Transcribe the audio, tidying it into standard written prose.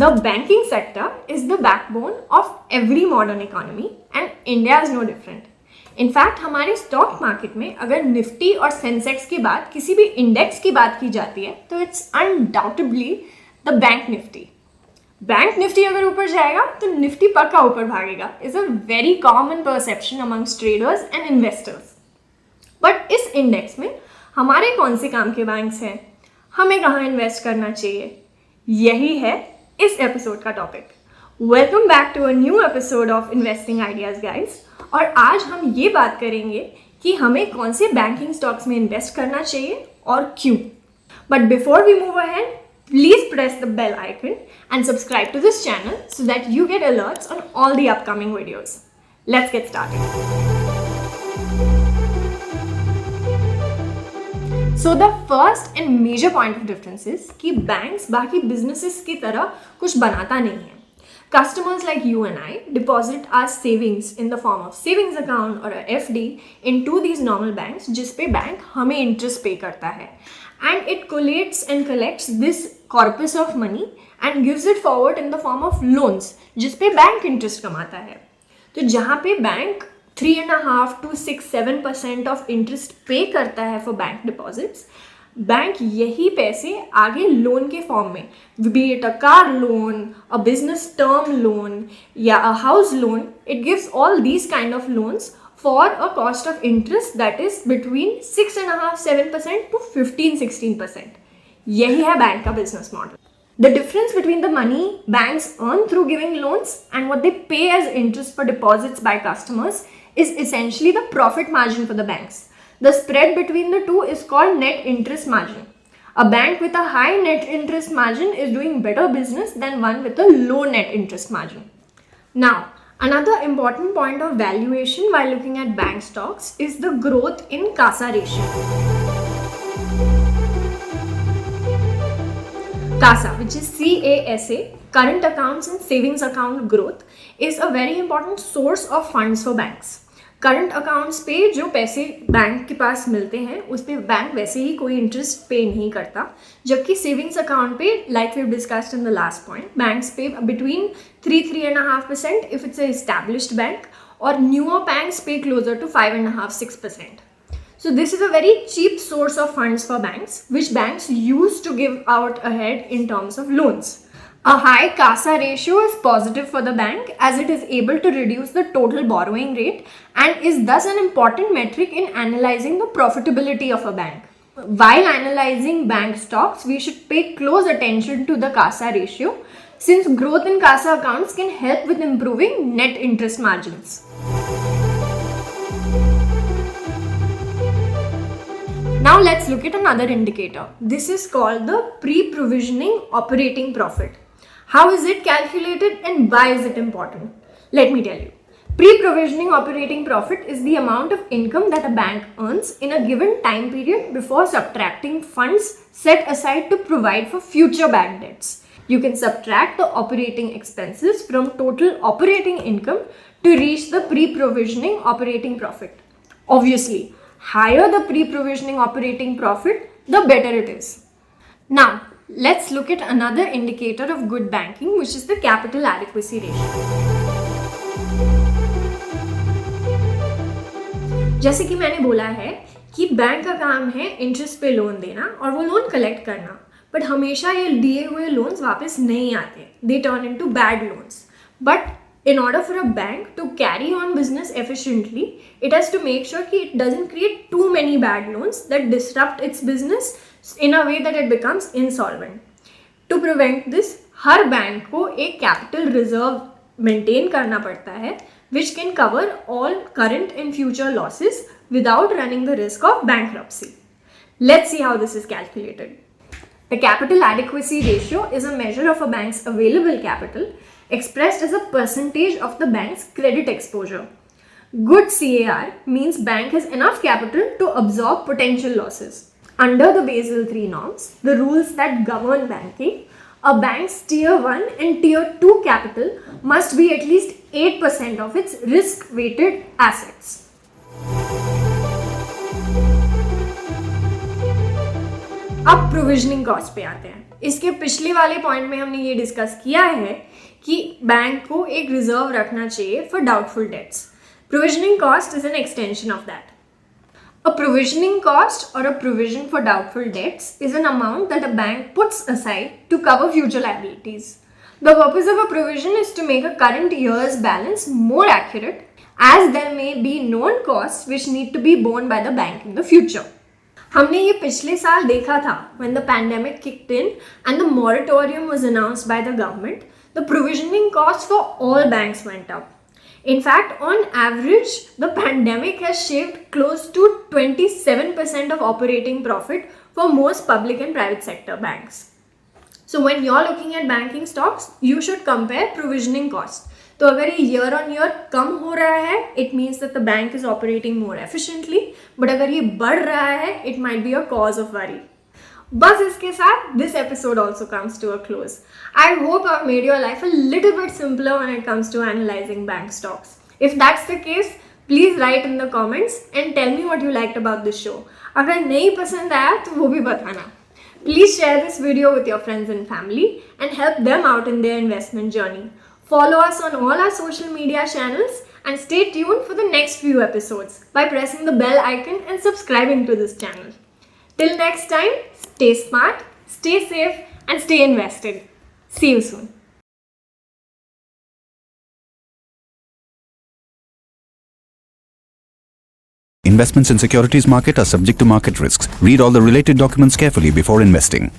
The banking sector is the backbone of every modern economy and India is no different. In fact हमारे stock market में अगर Nifty और Sensex के बाद किसी भी इंडेक्स की बात की जाती है तो it's undoubtedly the bank Nifty. Bank Nifty अगर ऊपर जाएगा तो निफ्टी पक्का ऊपर भागेगा is a very common perception amongst traders and investors. But इस इंडेक्स में हमारे कौन से काम के बैंक्स हैं, हमें कहाँ इन्वेस्ट करना चाहिए, यही है इस एपिसोड का topic. Welcome back to a new episode of investing ideas guys. और आज हम ये बात करेंगे कि हमें कौन से बैंकिंग स्टॉक्स में इन्वेस्ट करना चाहिए और क्यों. But before we move ahead, please press the bell icon and subscribe to this channel so that you get alerts on all the upcoming videos. Let's get started. So the first and major point of difference is कि banks बाकी businesses की तरह कुछ बनाता नहीं है. Customers like you and I deposit our savings in the form of savings account or a FD into these normal banks जिस पे बैंक हमें interest pay करता है. And it collates and collects this corpus of money and gives it forward in the form of loans जिस पे bank interest कमाता है. तो जहाँ पे बैंक 3.5 to 6-7% ऑफ इंटरेस्ट पे करता है फॉर बैंक डिपॉजिट्स, बैंक यही पैसे आगे लोन के फॉर्म में, be it a car loan, a business term loan या a house loan, it gives all these kind of loans for a cost of interest that is between 6.5-7% to 15-16%. यही है bank का business model. The difference between the money banks earn through giving loans and what they pay as interest for deposits by customers is essentially the profit margin for the banks. The spread between the two is called net interest margin. A bank with a high net interest margin is doing better business than one with a low net interest margin. Now, another important point of valuation while looking at bank stocks is the growth in CASA ratio. CASA, which is CASA, current accounts and savings account growth, is a very important source of funds for banks. Current accounts पे जो पैसे bank के पास मिलते हैं उस पे bank वैसे ही कोई इंटरेस्ट पे नहीं करता, जबकि सेविंग्स अकाउंट पे like we discussed in the last point, banks pay between 3-3.5% if it's established bank और newer banks pay closer to 5.5-6%. So this is a very cheap source of funds for banks which banks use to give out ahead in terms of loans. A high CASA ratio is positive for the bank as it is able to reduce the total borrowing rate and is thus an important metric in analyzing the profitability of a bank. While analyzing bank stocks, we should pay close attention to the CASA ratio since growth in CASA accounts can help with improving net interest margins. Now let's look at another indicator. This is called the pre-provisioning operating profit. How is it calculated and why is it important? Let me tell you. Pre-provisioning operating profit is the amount of income that a bank earns in a given time period before subtracting funds set aside to provide for future bad debts. You can subtract the operating expenses from total operating income to reach the pre-provisioning operating profit. Obviously, higher the pre-provisioning operating profit, the better it is. Now, let's look at another indicator of good banking, which is the capital adequacy ratio. जैसे कि मैंने बोला है कि bank का काम है interest पे लोन देना और वो लोन कलेक्ट करना, बट हमेशा ये दिए हुए लोन्स वापस नहीं आते. They turn into bad loans. But in order for a bank to carry on business efficiently, it has to make sure that it doesn't create too many bad loans that disrupt its business in a way that it becomes insolvent. To prevent this, her bank को एक capital reserve maintain करना पड़ता है which can cover all current and future losses without running the risk of bankruptcy. Let's see how this is calculated. The capital adequacy ratio is a measure of a bank's available capital expressed as a percentage of the bank's credit exposure. Good CAR means bank has enough capital to absorb potential losses. Under the Basel III norms, the rules that govern banking, a bank's Tier 1 and Tier 2 capital must be at least 8% of its risk-weighted assets. अब provisioning cost पे आते हैं। इसके पिछले वाले point में हमने ये डिस्कस किया है कि बैंक को एक रिजर्व रखना चाहिए for doubtful debts. Provisioning cost is an extension of that. A provisioning cost or a provision for doubtful debts is an amount that a bank puts aside to cover future liabilities. The purpose of a provision is to make a current year's balance more accurate, as there may be known costs which need to be borne by the bank in the future. हमने ये पिछले साल देखा था when the pandemic kicked in and the moratorium was announced by the government, the provisioning costs for all banks went up. In fact, on average, the pandemic has shaved close to 27% of operating profit for most public and private sector banks. So when you're looking at banking stocks, you should compare provisioning cost. तो अगर ये year on year कम हो रहा है, it means that the bank is operating more efficiently. But अगर ये बढ़ रहा है, it might be a cause of worry. बस इसके साथ this episode also comes to a close. I hope I've made your life a little bit simpler when it comes to analyzing bank stocks. If that's the case, please write in the comments and tell me what you liked about this show. अगर नहीं पसंद आया तो वो भी बताना. Please share this video with your friends and family and help them out in their investment journey. Follow us on all our social media channels and stay tuned for the next few episodes by pressing the bell icon and subscribing to this channel. Till next time, stay smart, stay safe, and stay invested. See you soon. Investments in securities market are subject to market risks. Read all the related documents carefully before investing.